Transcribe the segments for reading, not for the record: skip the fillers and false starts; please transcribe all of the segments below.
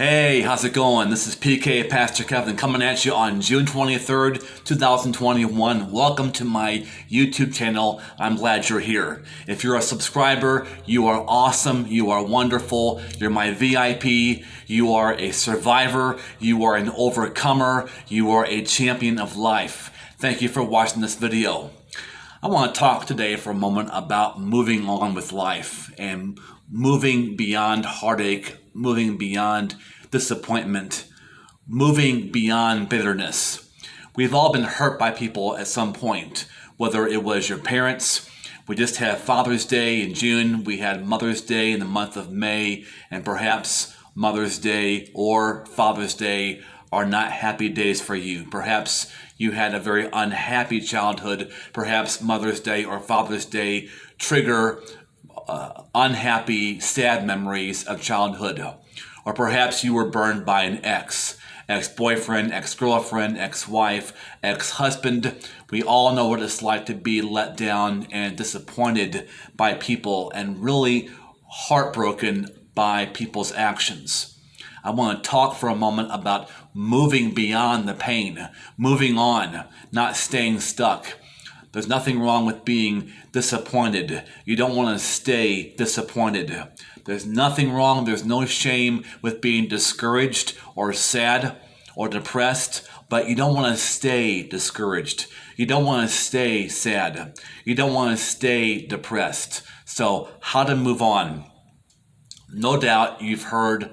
Hey, how's it going? This is PK Pastor Kevin coming at you on June 23rd, 2021. Welcome to my YouTube channel. I'm glad you're here. If you're a subscriber, you are awesome. You are wonderful. You're my VIP. You are a survivor. You are an overcomer. You are a champion of life. Thank you for watching this video. I want to talk today for a moment about moving on with life and moving beyond heartache, moving beyond disappointment, moving beyond bitterness. We've all been hurt by people at some point, whether it was your parents. We just had Father's Day in June. We had Mother's Day in the month of May, and perhaps Mother's Day or Father's Day are not happy days for you. Perhaps you had a very unhappy childhood. Perhaps Mother's Day or Father's Day trigger unhappy, sad memories of childhood. Or perhaps you were burned by an ex-boyfriend, ex-girlfriend, ex-wife, ex-husband. We all know what it's like to be let down and disappointed by people and really heartbroken by people's actions. I want to talk for a moment about moving beyond the pain, moving on, not staying stuck. There's nothing wrong with being disappointed. You don't want to stay disappointed. There's nothing wrong, there's no shame with being discouraged or sad or depressed, but you don't want to stay discouraged. You don't want to stay sad. You don't want to stay depressed. So, how to move on? No doubt you've heard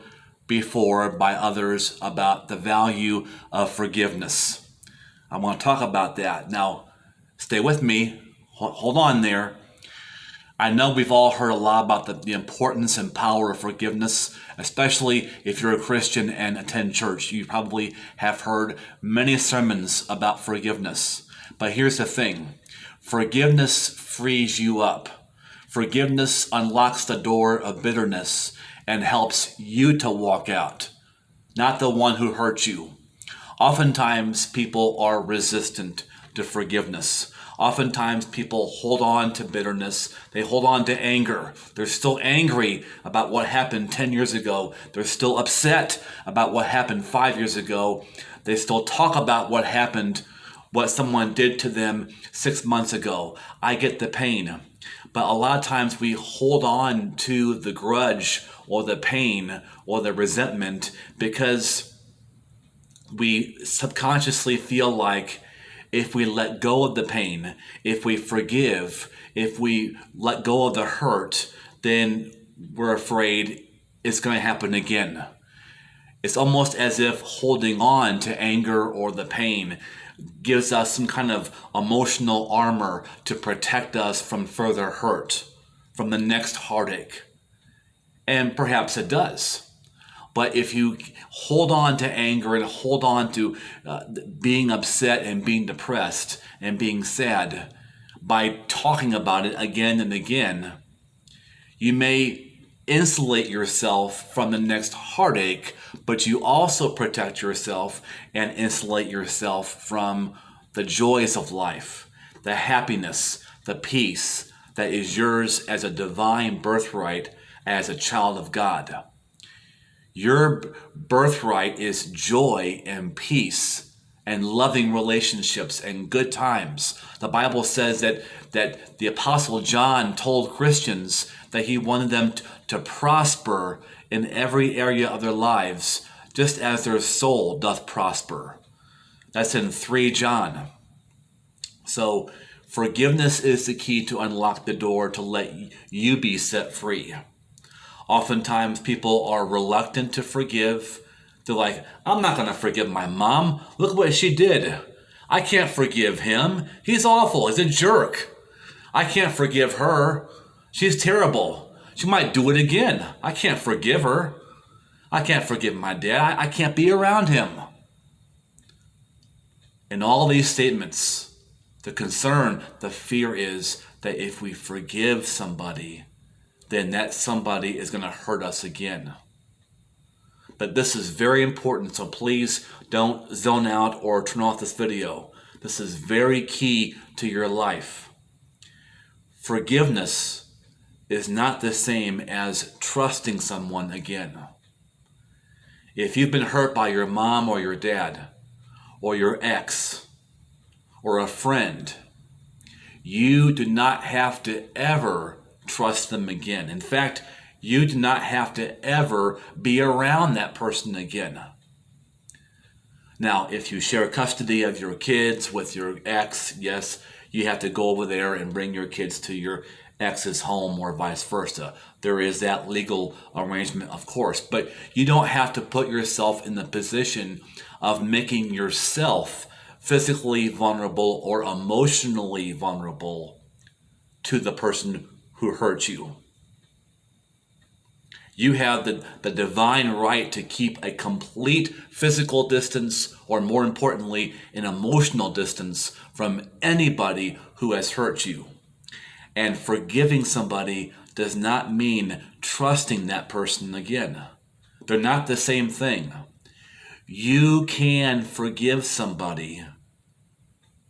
before by others about the value of forgiveness. I want to talk about that. Now, stay with me. Hold on there. I know we've all heard a lot about the importance and power of forgiveness, especially if you're a Christian and attend church. You probably have heard many sermons about forgiveness. But here's the thing. Forgiveness frees you up. Forgiveness unlocks the door of bitterness and helps you to walk out, not the one who hurt you. Oftentimes, people are resistant to forgiveness. Oftentimes, people hold on to bitterness. They hold on to anger. They're still angry about what happened 10 years ago. They're still upset about what happened 5 years ago. They still talk about what happened, what someone did to them 6 months ago. I get the pain. But a lot of times we hold on to the grudge or the pain or the resentment because we subconsciously feel like if we let go of the pain, if we forgive, if we let go of the hurt, then we're afraid it's going to happen again. It's almost as if holding on to anger or the pain gives us some kind of emotional armor to protect us from further hurt, from the next heartache. And perhaps it does. But if you hold on to anger and hold on to being upset and being depressed and being sad by talking about it again and again, you may insulate yourself from the next heartache, but you also protect yourself and insulate yourself from the joys of life, the happiness, the peace that is yours as a divine birthright as a child of God. Your birthright is joy and peace and loving relationships and good times. The Bible says that the Apostle John told Christians that he wanted them to prosper in every area of their lives, just as their soul doth prosper. That's in 3 John. So forgiveness is the key to unlock the door to let you be set free. Oftentimes people are reluctant to forgive. They're like, I'm not going to forgive my mom. Look what she did. I can't forgive him. He's awful. He's a jerk. I can't forgive her. She's terrible. She might do it again. I can't forgive her. I can't forgive my dad. I can't be around him. In all these statements, the concern, the fear is that if we forgive somebody, then that somebody is going to hurt us again. But this is very important, so please don't zone out or turn off this video. This is very key to your life. Forgiveness is not the same as trusting someone again. If you've been hurt by your mom or your dad or your ex or a friend, you do not have to ever trust them again. In fact, you do not have to ever be around that person again. Now, if you share custody of your kids with your ex, yes, you have to go over there and bring your kids to your ex's home or vice versa. There is that legal arrangement, of course, but you don't have to put yourself in the position of making yourself physically vulnerable or emotionally vulnerable to the person who hurt you. You have the divine right to keep a complete physical distance, or more importantly, an emotional distance from anybody who has hurt you. And forgiving somebody does not mean trusting that person again. They're not the same thing. You can forgive somebody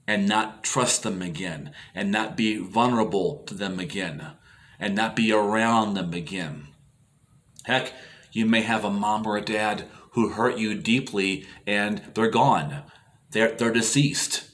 and not trust them again, and not be vulnerable to them again, and not be around them again. Heck, you may have a mom or a dad who hurt you deeply and they're gone. They're deceased.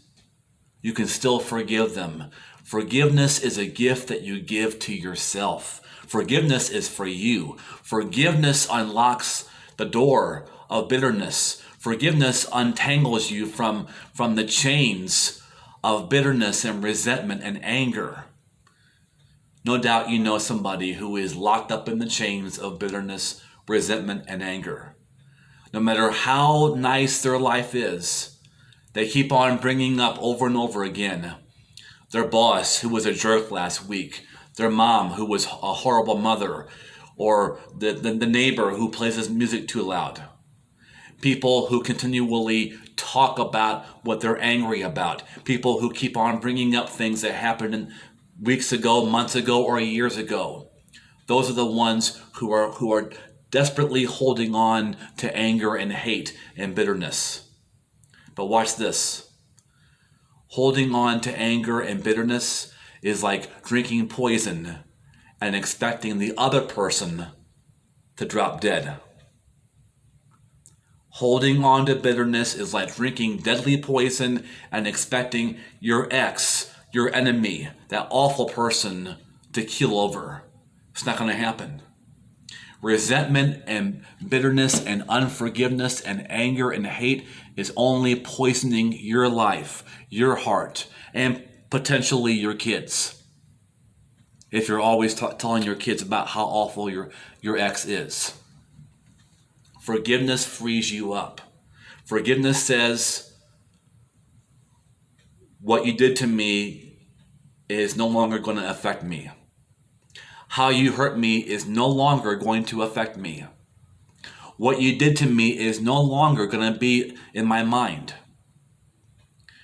You can still forgive them. Forgiveness is a gift that you give to yourself. Forgiveness is for you. Forgiveness unlocks the door of bitterness. Forgiveness untangles you from the chains of bitterness and resentment and anger. No doubt you know somebody who is locked up in the chains of bitterness, resentment, and anger. No matter how nice their life is, they keep on bringing up over and over again their boss who was a jerk last week, their mom who was a horrible mother, or the neighbor who plays his music too loud. People who continually talk about what they're angry about. People who keep on bringing up things that happened weeks ago, months ago, or years ago. Those are the ones who are desperately holding on to anger and hate and bitterness. But watch this. Holding on to anger and bitterness is like drinking poison and expecting the other person to drop dead. Holding on to bitterness is like drinking deadly poison and expecting your ex, your enemy, that awful person to keel over. It's not going to happen. Resentment and bitterness and unforgiveness and anger and hate is only poisoning your life, your heart, and potentially your kids. If you're always telling your kids about how awful your ex is. Forgiveness frees you up. Forgiveness says, what you did to me is no longer going to affect me. How you hurt me is no longer going to affect me. What you did to me is no longer going to be in my mind.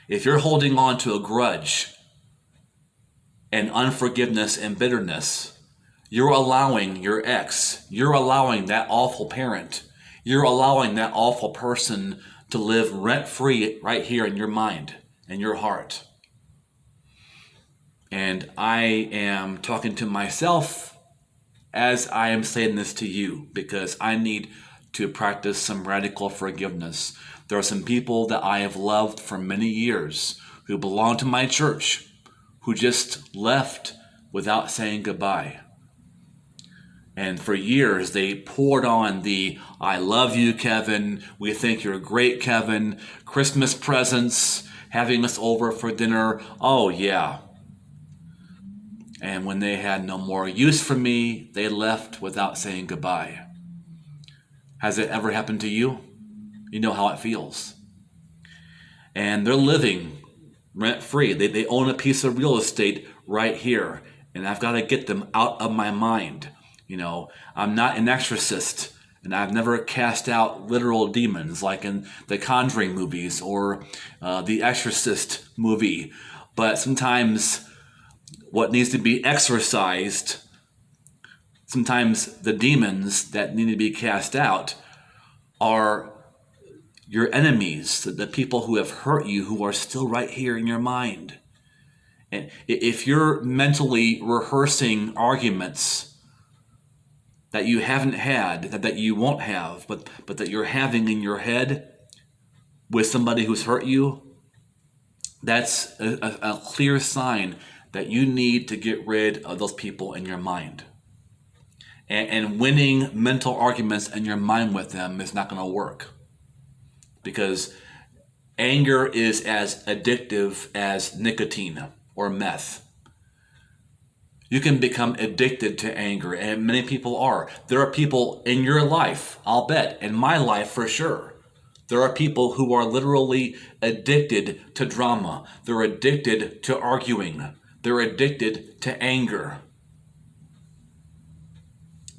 If you're holding on to a grudge and unforgiveness and bitterness, you're allowing your ex, you're allowing that awful parent, you're allowing that awful person to live rent-free right here in your mind and your heart. And I am talking to myself as I am saying this to you, because I need to practice some radical forgiveness. There are some people that I have loved for many years who belong to my church who just left without saying goodbye. And for years, they poured on the, I love you, Kevin. We think you're great, Kevin. Christmas presents, having us over for dinner. Oh, yeah. And when they had no more use for me, they left without saying goodbye. Has it ever happened to you? You know how it feels. And they're living rent-free. They own a piece of real estate right here. And I've got to get them out of my mind. You know, I'm not an exorcist, and I've never cast out literal demons like in the Conjuring movies or the Exorcist movie. But sometimes what needs to be exorcised, sometimes the demons that need to be cast out are your enemies, the people who have hurt you, who are still right here in your mind. And if you're mentally rehearsing arguments that you haven't had, that you won't have, but that you're having in your head with somebody who's hurt you, that's a clear sign that you need to get rid of those people in your mind. And winning mental arguments in your mind with them is not going to work, because anger is as addictive as nicotine or meth. You can become addicted to anger, and many people are. There are people in your life, I'll bet, in my life for sure. There are people who are literally addicted to drama. They're addicted to arguing. They're addicted to anger.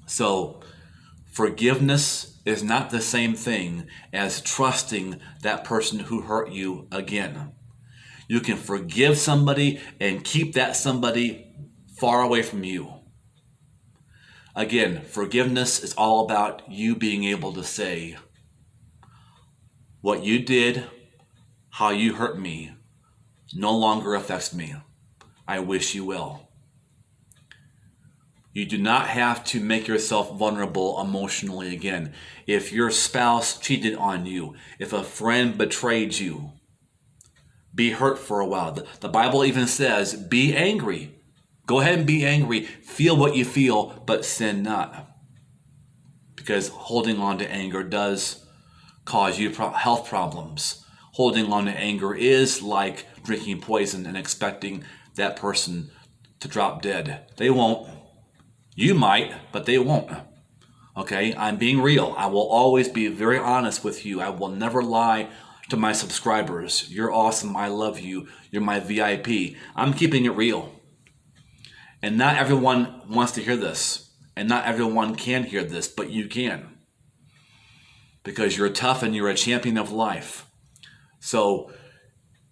So, forgiveness is not the same thing as trusting that person who hurt you again. You can forgive somebody and keep that somebody far away from you. Again, forgiveness is all about you being able to say, what you did, how you hurt me, no longer affects me. I wish you well. You do not have to make yourself vulnerable emotionally again. If your spouse cheated on you, if a friend betrayed you, be hurt for a while. The Bible even says, be angry. Go ahead and be angry. Feel what you feel, but sin not. Because holding on to anger does cause you health problems. Holding on to anger is like drinking poison and expecting that person to drop dead. They won't. You might, but they won't. Okay, I'm being real. I will always be very honest with you. I will never lie to my subscribers. You're awesome. I love you. You're my VIP. I'm keeping it real. And not everyone wants to hear this. And not everyone can hear this, but you can. Because you're tough and you're a champion of life. So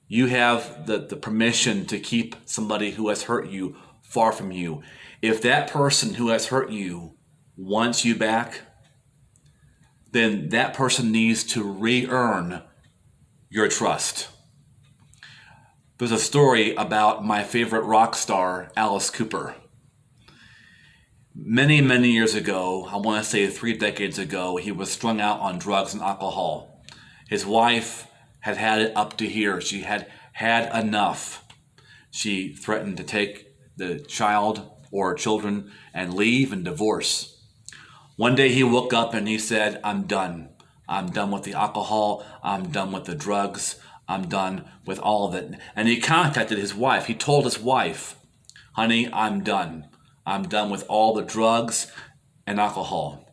you have the permission to keep somebody who has hurt you far from you. If that person who has hurt you wants you back, then that person needs to re-earn your trust. There's a story about my favorite rock star, Alice Cooper. Many, many years ago, I want to say 3 decades ago, he was strung out on drugs and alcohol. His wife had had it up to here. She had had enough. She threatened to take the child or children and leave and divorce. One day he woke up and he said, I'm done. I'm done with the alcohol. I'm done with the drugs. I'm done with all of it. And he contacted his wife. He told his wife, honey, I'm done. I'm done with all the drugs and alcohol.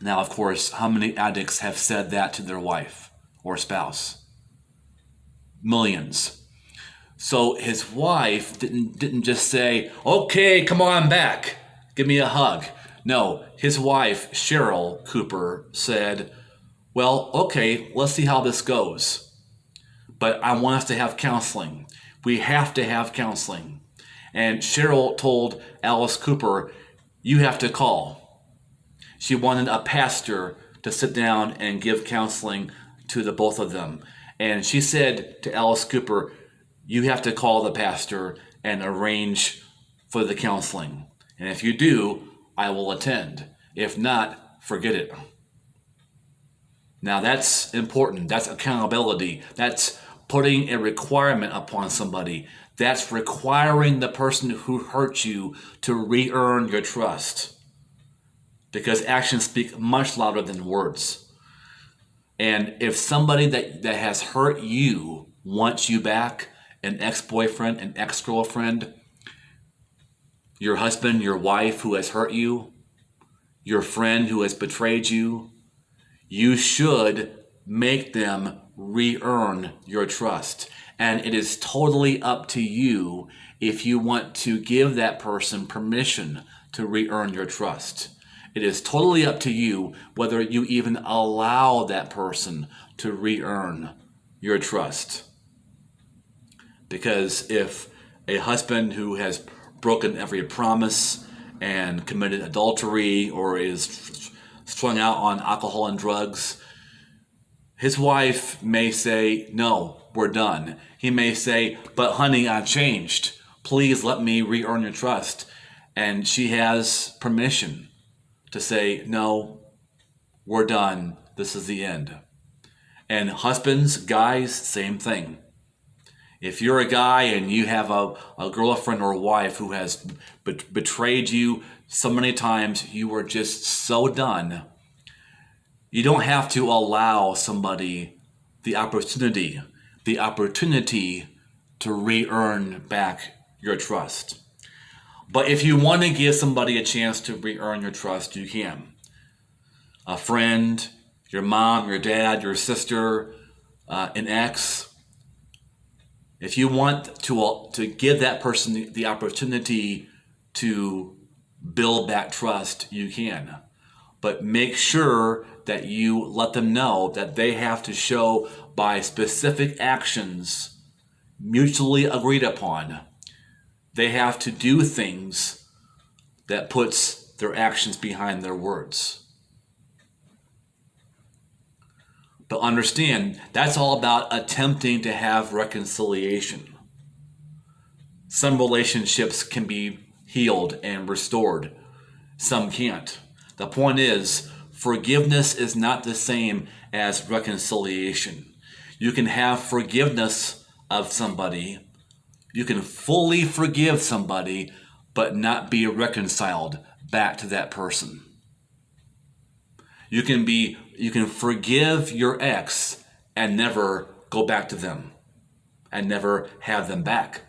Now, of course, how many addicts have said that to their wife or spouse? Millions. So his wife didn't just say, okay, come on back, give me a hug. No, his wife, Cheryl Cooper, said, well, okay, let's see how this goes. But I want us to have counseling. We have to have counseling. And Cheryl told Alice Cooper, you have to call. She wanted a pastor to sit down and give counseling to the both of them. And she said to Alice Cooper, you have to call the pastor and arrange for the counseling. And if you do, I will attend. If not, forget it. Now that's important. That's accountability. That's putting a requirement upon somebody. That's requiring the person who hurt you to re-earn your trust. Because actions speak much louder than words. And if somebody that has hurt you wants you back, an ex-boyfriend, an ex-girlfriend, your husband, your wife who has hurt you, your friend who has betrayed you, you should make them re-earn your trust. And it is totally up to you if you want to give that person permission to re-earn your trust. It is totally up to you whether you even allow that person to re-earn your trust. Because if a husband who has broken every promise and committed adultery or is strung out on alcohol and drugs, his wife may say, no, we're done. He may say, but honey, I've changed. Please let me re-earn your trust. And she has permission to say, no, we're done. This is the end. And husbands, guys, same thing. If you're a guy and you have a girlfriend or a wife who has betrayed you so many times, you are just so done. You don't have to allow somebody the opportunity to re-earn back your trust. But if you want to give somebody a chance to re-earn your trust, you can. A friend, your mom, your dad, your sister, an ex. If you want to give that person the opportunity to build back trust, you can. But make sure that you let them know that they have to show by specific actions mutually agreed upon. They have to do things that puts their actions behind their words. But understand, that's all about attempting to have reconciliation. Some relationships can be healed and restored. Some can't. The point is, forgiveness is not the same as reconciliation. You can have forgiveness of somebody. You can fully forgive somebody, but not be reconciled back to that person. You can forgive your ex and never go back to them and never have them back.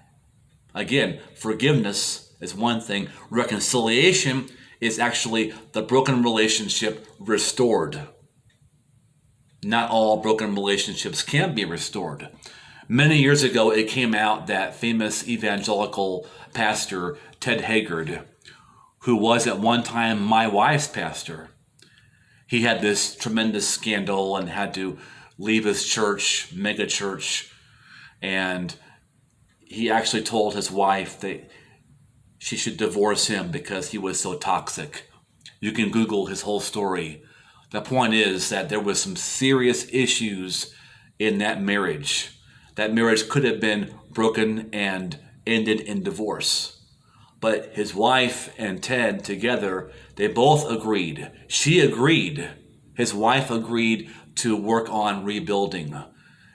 Again, forgiveness is one thing. Reconciliation is actually the broken relationship restored. Not all broken relationships can be restored. Many years ago, it came out that famous evangelical pastor Ted Haggard, who was at one time my wife's pastor, he had this tremendous scandal and had to leave his church, mega church, and he actually told his wife that she should divorce him because he was so toxic. You can Google his whole story. The point is that there was some serious issues in that marriage. That marriage could have been broken and ended in divorce. But his wife and Ted together, they both agreed. She agreed. His wife agreed to work on rebuilding.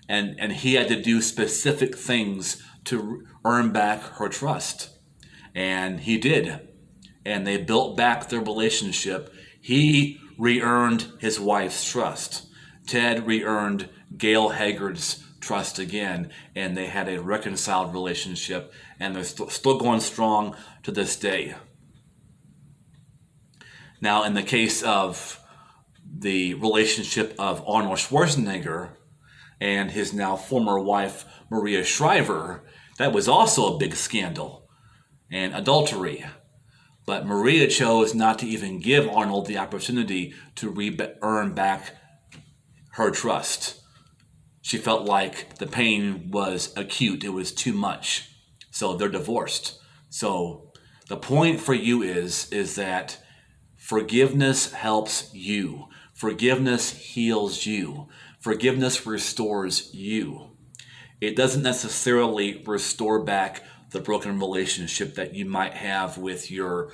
And he had to do specific things to earn back her trust. And he did. And they built back their relationship. He re-earned his wife's trust. Ted re-earned Gail Haggard's trust again, and they had a reconciled relationship, and they're still going strong to this day. Now, in the case of the relationship of Arnold Schwarzenegger and his now former wife, Maria Shriver, that was also a big scandal and adultery. But Maria chose not to even give Arnold the opportunity to earn back her trust. She felt like the pain was acute. It was too much. So they're divorced. So the point for you is that forgiveness helps you. Forgiveness heals you. Forgiveness restores you. It doesn't necessarily restore back the broken relationship that you might have with your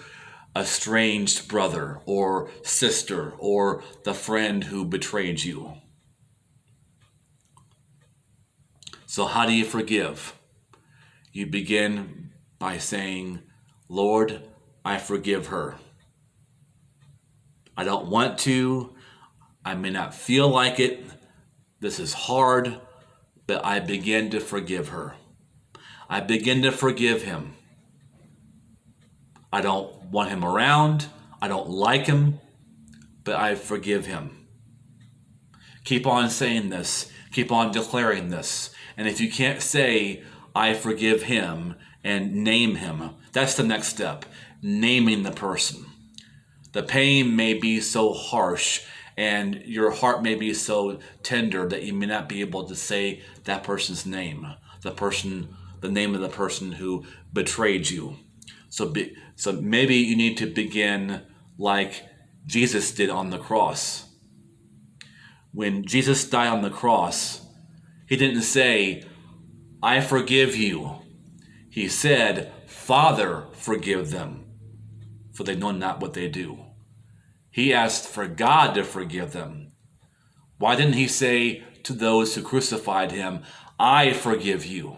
estranged brother or sister or the friend who betrayed you. So how do you forgive? You begin by saying, Lord, I forgive her. I don't want to. I may not feel like it. This is hard, but I begin to forgive her. I begin to forgive him. I don't want him around. I don't like him, but I forgive him. Keep on saying this. Keep on declaring this. And if you can't say, I forgive him, and name him, that's the next step. Naming the person. The pain may be so harsh and your heart may be so tender that you may not be able to say that person's name. The name of the person who betrayed you. So maybe you need to begin like Jesus did on the cross. When Jesus died on the cross, he didn't say, I forgive you. He said, Father, forgive them. for they know not what they do. He asked for God to forgive them. Why didn't he say to those who crucified him, I forgive you?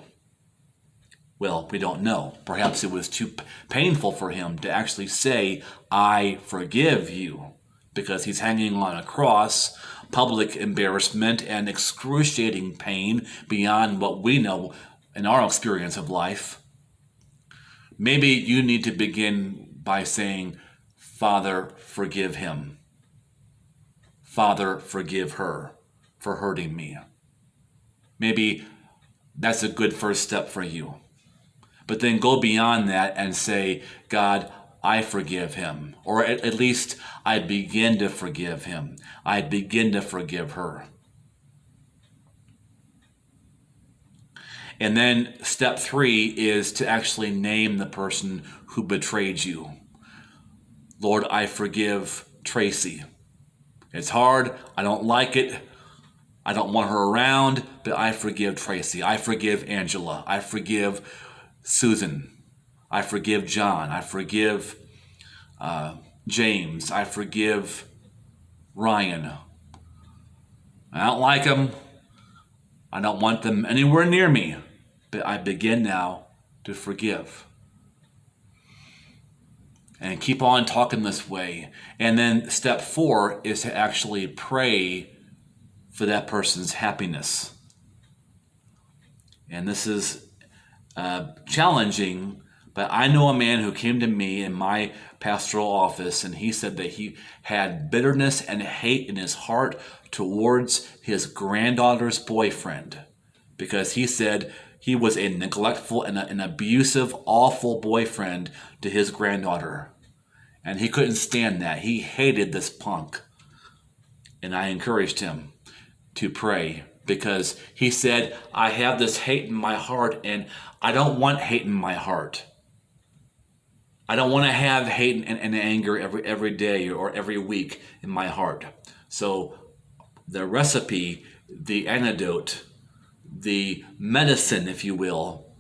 Well, we don't know. Perhaps it was too painful for him to actually say, I forgive you, because he's hanging on a cross, public embarrassment and excruciating pain beyond what we know in our experience of life. Maybe you need to begin by saying, Father, forgive him. Father, forgive her for hurting me. Maybe that's a good first step for you. But then go beyond that and say, God, I forgive him. Or at least I begin to forgive him. I begin to forgive her. And then step 3 is to actually name the person who betrayed you. Lord, I forgive Tracy. It's hard. I don't like it. I don't want her around, but I forgive Tracy. I forgive Angela. I forgive Susan. I forgive John. I forgive James. I forgive Ryan. I don't like them. I don't want them anywhere near me, but I begin now to forgive. And keep on talking this way. And then step 4 is to actually pray for that person's happiness. And this is challenging, but I know a man who came to me in my pastoral office, and he said that he had bitterness and hate in his heart towards his granddaughter's boyfriend, because he said he was a neglectful and an abusive, awful boyfriend to his granddaughter. And he couldn't stand that. He hated this punk. And I encouraged him to pray, because he said, I have this hate in my heart, and I don't want hate in my heart. I don't want to have hate and anger every day or every week in my heart. So the recipe, the antidote, the medicine, if you will,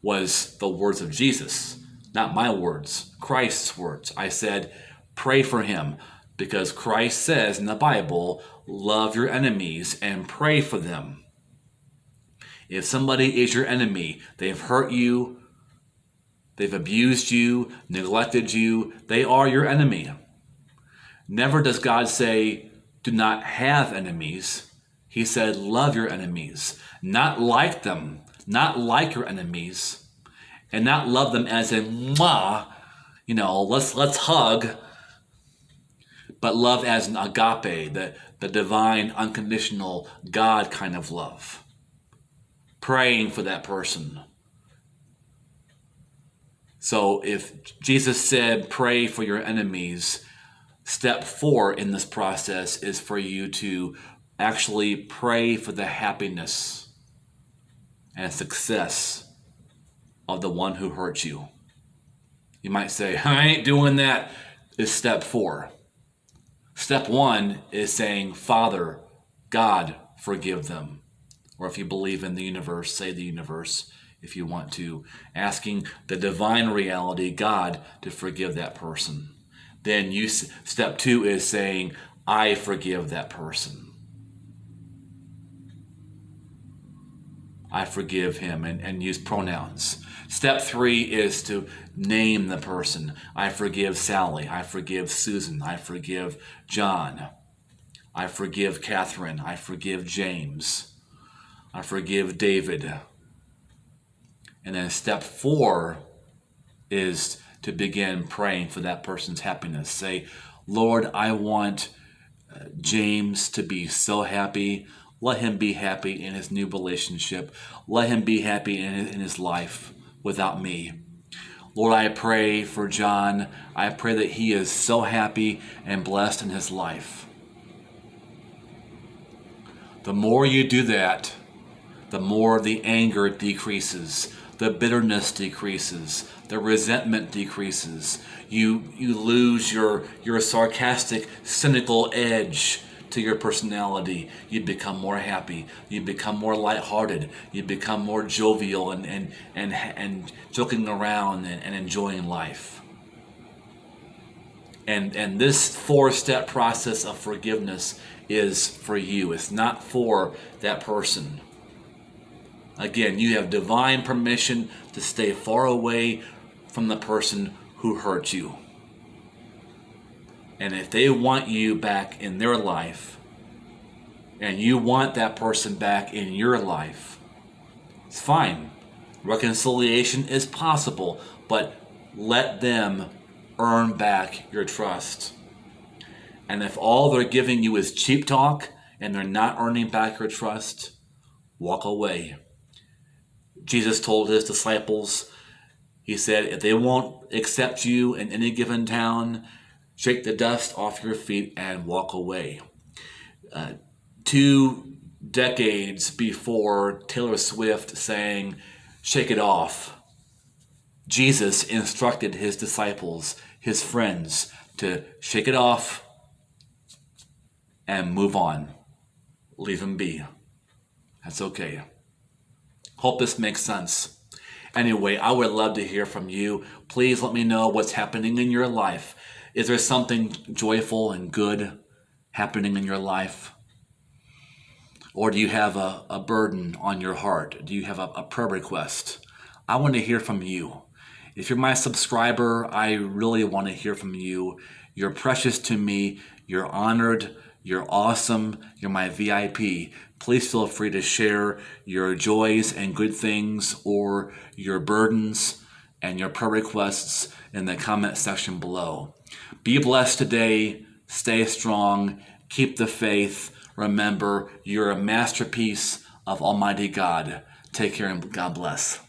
was the words of Jesus. Not my words, Christ's words. I said, pray for him, because Christ says in the Bible, love your enemies and pray for them. If somebody is your enemy, they've hurt you, they've abused you, neglected you, they are your enemy. Never does God say, do not have enemies. He said, love your enemies, not like them, not like your enemies. And not love them as in, mwah, let's hug, but love as an agape, the divine, unconditional, God kind of love. Praying for that person. So if Jesus said, pray for your enemies, step 4 in this process is for you to actually pray for the happiness and success of the one who hurt you. You might say, I ain't doing that, is step 4. Step 1 is saying, Father, God, forgive them. Or if you believe in the universe, say the universe if you want to. Asking the divine reality, God, to forgive that person. Then step 2 is saying, I forgive that person. I forgive him, and use pronouns. Step 3 is to name the person. I forgive Sally. I forgive Susan. I forgive John. I forgive Catherine. I forgive James. I forgive David. And then step 4 is to begin praying for that person's happiness. Say, Lord, I want James to be so happy. Let him be happy in his new relationship. Let him be happy in his life without me. Lord, I pray for John. I pray that he is so happy and blessed in his life. The more you do that, the more the anger decreases, the bitterness decreases, the resentment decreases. You lose your sarcastic, cynical edge to your personality. You become more happy. You become more lighthearted. You become more jovial and joking around and enjoying life. And this 4-step process of forgiveness is for you. It's not for that person. Again, you have divine permission to stay far away from the person who hurt you. And if they want you back in their life, and you want that person back in your life, it's fine. Reconciliation is possible, but let them earn back your trust. And if all they're giving you is cheap talk and they're not earning back your trust, walk away. Jesus told his disciples, he said, if they won't accept you in any given town, shake the dust off your feet and walk away. 2 decades before Taylor Swift sang "Shake It Off," Jesus instructed his disciples, his friends, to shake it off and move on. Leave them be. That's okay. Hope this makes sense. Anyway, I would love to hear from you. Please let me know what's happening in your life. Is there something joyful and good happening in your life? Or do you have a burden on your heart? Do you have a prayer request? I want to hear from you. If you're my subscriber, I really want to hear from you. You're precious to me. You're honored. You're awesome. You're my VIP. Please feel free to share your joys and good things or your burdens and your prayer requests in the comment section below. Be blessed today. Stay strong. Keep the faith. Remember, you're a masterpiece of Almighty God. Take care and God bless.